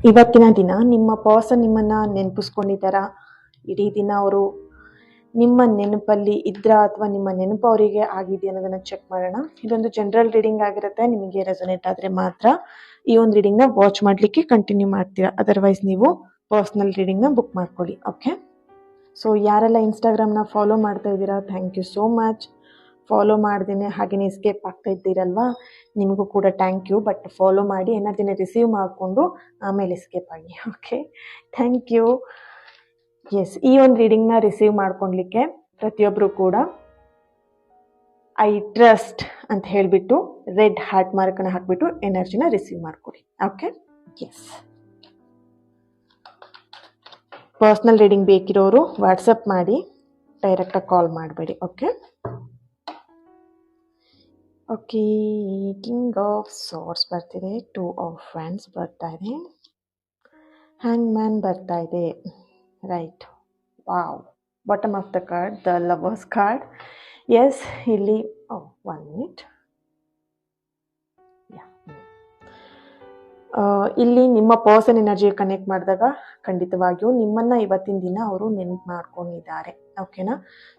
ಇವತ್ತಿನ ದಿನ ನಿಮ್ಮ ಪರ್ಸನ್ ನಿಮ್ಮನ್ನು ನೆನಪಿಸ್ಕೊಂಡಿದ್ದಾರಾ? ಇಡೀ ದಿನ ಅವರು ನಿಮ್ಮ ನೆನಪಲ್ಲಿ ಇದ್ರಾ ಅಥವಾ ನಿಮ್ಮ ನೆನಪು ಅವರಿಗೆ ಆಗಿದೆ ಅನ್ನೋದನ್ನು ಚೆಕ್ ಮಾಡೋಣ. ಇದೊಂದು ಜನರಲ್ ರೀಡಿಂಗ್ ಆಗಿರುತ್ತೆ. ನಿಮಗೆ ರೆಸೊನೇಟ್ ಆದರೆ ಮಾತ್ರ ಈ ಒಂದು ರೀಡಿಂಗ್ನ ವಾಚ್ ಮಾಡಲಿಕ್ಕೆ ಕಂಟಿನ್ಯೂ ಮಾಡ್ತೀರಾ. ಅದರ್ವೈಸ್ ನೀವು ಪರ್ಸ್ನಲ್ ರೀಡಿಂಗ್ನ ಬುಕ್ ಮಾಡ್ಕೊಳ್ಳಿ. ಓಕೆ, ಸೊ ಯಾರೆಲ್ಲ ಇನ್ಸ್ಟಾಗ್ರಾಮ್ನ ಫಾಲೋ ಮಾಡ್ತಾ ಇದ್ದೀರಾ, thank you so much. Follow ಮಾಡ್ದೇನೆ ಹಾಗೆಯೇ ಎಸ್ಕೇಪ್ ಆಗ್ತಾ ಇದ್ದೀರಲ್ವಾ, ನಿಮಗೂ ಕೂಡ ಥ್ಯಾಂಕ್ ಯು. ಬಟ್ ಫಾಲೋ ಮಾಡಿ ಎನರ್ಜಿನ ರಿಸೀವ್ ಮಾಡಿಕೊಂಡು ಆಮೇಲೆ ಎಸ್ಕೇಪ್ ಆಗಿ. Okay, thank you. ಎಸ್, ಈ ಒಂದು ರೀಡಿಂಗ್ನ ರಿಸೀವ್ ಮಾಡ್ಕೊಳ್ಲಿಕ್ಕೆ ಪ್ರತಿಯೊಬ್ಬರು ಕೂಡ ಐ ಟ್ರಸ್ಟ್ ಅಂತ ಹೇಳಿಬಿಟ್ಟು ರೆಡ್ ಹಾರ್ಟ್ ಮಾರ್ಕನ್ನು ಹಾಕ್ಬಿಟ್ಟು ಎನರ್ಜಿನ ರಿಸೀವ್ ಮಾಡ್ಕೊಡಿ. Okay, yes. ಪರ್ಸ್ನಲ್ ರೀಡಿಂಗ್ ಬೇಕಿರೋರು ವಾಟ್ಸಪ್ ಮಾಡಿ, ಡೈರೆಕ್ಟಾಗಿ ಕಾಲ್ ಮಾಡಬೇಡಿ. Okay okay, king of swords ಬರ್ತಿದೆ, ಟೂ ಆಫ್ ಫ್ಯಾಂಡ್ಸ್ ಬರ್ತಾ ಇದೆ, ಹ್ಯಾಂಗ್ ಮ್ಯಾನ್ ಬರ್ತಾ ಇದೆ. Right, wow. Bottom of the card the lovers card. Yes, ಇಲ್ಲಿ 1 ಮಿನಿಟ್. ಇಲ್ಲಿ ನಿಮ್ಮ ಪರ್ಸನ್ ಎನರ್ಜಿಗೆ ಕನೆಕ್ಟ್ ಮಾಡಿದಾಗ ಖಂಡಿತವಾಗಿಯೂ ನಿಮ್ಮನ್ನು ಇವತ್ತಿನ ದಿನ ಅವರು ನೆನಪು ಮಾಡ್ಕೊಂಡಿದ್ದಾರೆ. ಓಕೆನಾ?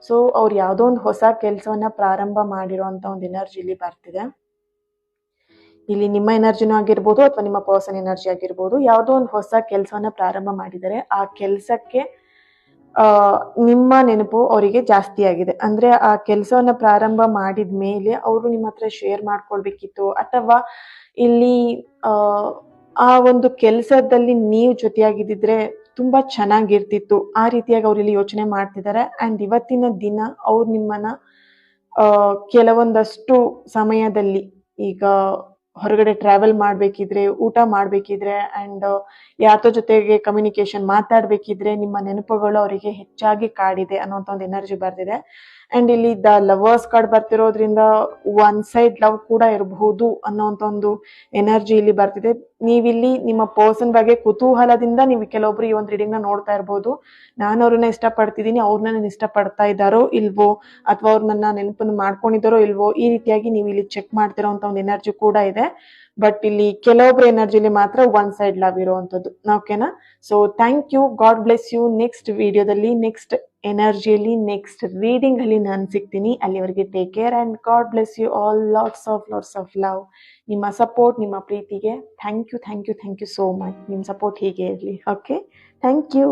ಸೊ ಅವ್ರು ಯಾವುದೋ ಒಂದು ಹೊಸ ಕೆಲಸವನ್ನು ಪ್ರಾರಂಭ ಮಾಡಿರೋಂಥ ಒಂದು ಎನರ್ಜಿ ಇಲ್ಲಿ ಬರ್ತಿದೆ. ಇಲ್ಲಿ ನಿಮ್ಮ ಎನರ್ಜಿನೂ ಆಗಿರ್ಬೋದು ಅಥವಾ ನಿಮ್ಮ ಪರ್ಸನ್ ಎನರ್ಜಿ ಆಗಿರ್ಬೋದು, ಯಾವುದೋ ಒಂದು ಹೊಸ ಕೆಲಸವನ್ನು ಪ್ರಾರಂಭ ಮಾಡಿದ್ದಾರೆ. ಆ ಕೆಲಸಕ್ಕೆ ನಿಮ್ಮ ನೆನಪು ಅವರಿಗೆ ಜಾಸ್ತಿ ಆಗಿದೆ. ಅಂದರೆ ಆ ಕೆಲಸವನ್ನು ಪ್ರಾರಂಭ ಮಾಡಿದ ಮೇಲೆ ಅವರು ನಿಮ್ಮ ಹತ್ರ ಶೇರ್ ಮಾಡ್ಕೊಳ್ಬೇಕಿತ್ತು, ಅಥವಾ ಇಲ್ಲಿ ಆ ಒಂದು ಕೆಲಸದಲ್ಲಿ ನೀವು ಜೊತೆಯಾಗಿದ್ದಿದ್ರೆ ತುಂಬ ಚೆನ್ನಾಗಿರ್ತಿತ್ತು, ಆ ರೀತಿಯಾಗಿ ಅವ್ರು ಇಲ್ಲಿ ಯೋಚನೆ ಮಾಡ್ತಿದ್ದಾರೆ. ಆ್ಯಂಡ್ ಇವತ್ತಿನ ದಿನ ಅವ್ರು ನಿಮ್ಮನ್ನು ಕೆಲವೊಂದಷ್ಟು ಸಮಯದಲ್ಲಿ, ಈಗ ಹೊರಗಡೆ ಟ್ರಾವೆಲ್ ಮಾಡಬೇಕಿದ್ರೆ, ಊಟ ಮಾಡಬೇಕಿದ್ರೆ, ಆ್ಯಂಡ್ ಯಾರ ಜೊತೆಗೆ ಕಮ್ಯುನಿಕೇಷನ್ ಮಾತಾಡಬೇಕಿದ್ರೆ ನಿಮ್ಮ ನೆನಪುಗಳು ಅವರಿಗೆ ಹೆಚ್ಚಾಗಿ ಕಾಡಿದೆ ಅನ್ನೋಂಥ ಒಂದು ಎನರ್ಜಿ ಬರ್ತಿದೆ. ಆ್ಯಂಡ್ ಇಲ್ಲಿ ದ ಲವರ್ಸ್ ಕಾರ್ಡ್ ಬರ್ತಿರೋದ್ರಿಂದ ಒನ್ ಸೈಡ್ ಲವ್ ಕೂಡ ಇರಬಹುದು ಅನ್ನೋಂಥ ಒಂದು ಎನರ್ಜಿ ಇಲ್ಲಿ ಬರ್ತಿದೆ. ನೀವಿಲ್ಲಿ ನಿಮ್ಮ ಪರ್ಸನ್ ಬಗ್ಗೆ ಕುತೂಹಲದಿಂದ ನೀವು ಕೆಲವೊಬ್ರು ಈ ಒಂದು ರೀಡಿಂಗ್ನ ನೋಡ್ತಾ ಇರ್ಬೋದು. ನಾನು ಅವ್ರನ್ನ ಇಷ್ಟಪಡ್ತಿದ್ದೀನಿ, ಅವ್ರನ್ನ ನಾನು ಇಷ್ಟಪಡ್ತಾ ಇದ್ದಾರೋ ಇಲ್ವೋ, ಅಥವಾ ಅವ್ರು ನನ್ನ ನೆನಪನ್ನು ಮಾಡ್ಕೊಂಡಿದ್ದಾರೋ ಇಲ್ವೋ, ಈ ರೀತಿಯಾಗಿ ನೀವು ಇಲ್ಲಿ ಚೆಕ್ ಮಾಡ್ತಿರೋಂಥ ಒಂದು ಎನರ್ಜಿ ಕೂಡ ಇದೆ. ಬಟ್ ಇಲ್ಲಿ ಕೆಲವೊಬ್ಬರ ಎನರ್ಜಿಲಿ ಮಾತ್ರ ಒನ್ ಸೈಡ್ ಲವ್ ಇರುವಂಥದ್ದು. ಓಕೆನಾ? So thank you, God bless you. Next ವಿಡಿಯೋದಲ್ಲಿ, ನೆಕ್ಸ್ಟ್ ಎನರ್ಜಿಯಲ್ಲಿ, ನೆಕ್ಸ್ಟ್ ರೀಡಿಂಗ್ ಅಲ್ಲಿ ನಾನು ಸಿಗ್ತೀನಿ. ಅಲ್ಲಿವರೆಗೆ take care and God bless you all. Lots of love. ನಿಮ್ಮ ಸಪೋರ್ಟ್, ನಿಮ್ಮ ಪ್ರೀತಿಗೆ ಥ್ಯಾಂಕ್ ಯು ಸೋ ಮಚ್. ನಿಮ್ಮ ಸಪೋರ್ಟ್ ಹೀಗೆ ಇರಲಿ. Okay, thank you.